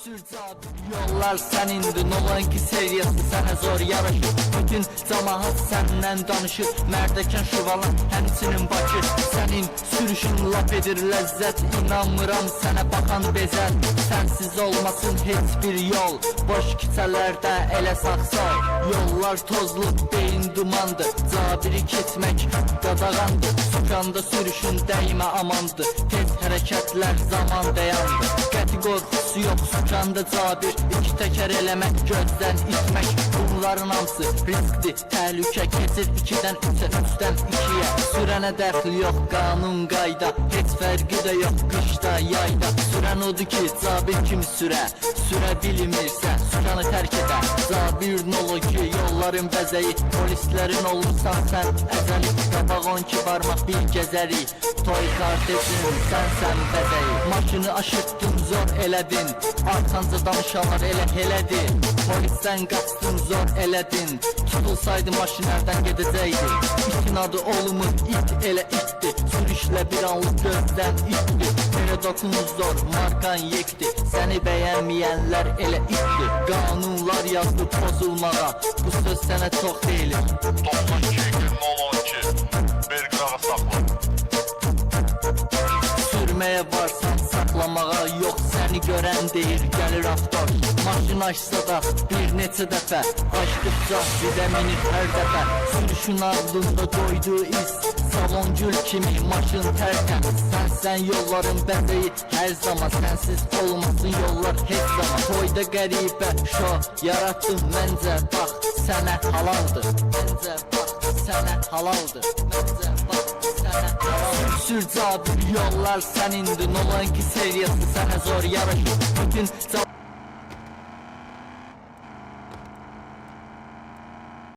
Sür cabir yollar sənindir, olan ki seriyası sənə zor yaraşır. Bütün camaat səndən danışır, mərdəkən şuvalan həmçinin Bakı. Sənin sürüşün laf edir ləzzət, inanmıram sənə baxan bezər. Sənsiz olmasın heç bir yol, boş küçələrdə elə sağsal. Yollar tozlu, beyin dumandır, cabiri keçmək qadağandır. Sokanda sürüşün dəymə amandır, tez hərəkətlər zaman dayandı. Qəti qorxusu yox, sokanda cabir, iki təkər eləmək, gözdən itmək. Bunların hamısı riskdir, təhlükə keçir 2-dən 3-ə, 3-dən 2-yə. Sürənə dəxli yox, qanun qayda, heç fərqi də yox qışda, yayda. Sürən odur ki, cabir kimi sürə, sürə bilmirsə, sükanı tərk edə. Cabirin olu ki, yolların bəzəyi, polislərin olursan sən əzəli. Qabaq 12 barmaq bir gəzəri, toy kardeşim sənsən bəzəyi. Maşını aşırtdın, zor elədin, arxanca danışanlar elə elədi. Polisdən qaçdın, zor elədin, tutulsaydı maşın ərdən gedəcəkdi. İtin adı olmur, it elə itdi, sürüşlə bir anlıq gözdən itdi. Belə dokunuz zor, markan yekdi, səni bəyənməyənlər elə itdi. Qanunlar yazdı pozulmağa, bu söz sənə çox deyilir. 92-12 Belqrada saxla. Sürməyə varsan saxlamağa, yox səni görən deyir gəlir avtor. Maşın açsa da bir neçə dəfə, açdıqca bidə minir hər dəfə. Sürüşün ardında qoyduğu iz, salon gül kimi maşın tərtəmiz. Sənsən yolların bəzəyi hər zaman, sənsiz olmasın yollar heç zaman. Toyda qəribə şo yarattım məncə, bax sənə halaldır. Məncə bax sənə halaldır. Məncə bax sənə halaldır. Sür cabir yollar sənindir, olan ki seriyası sənə zor yaraşır. Bütün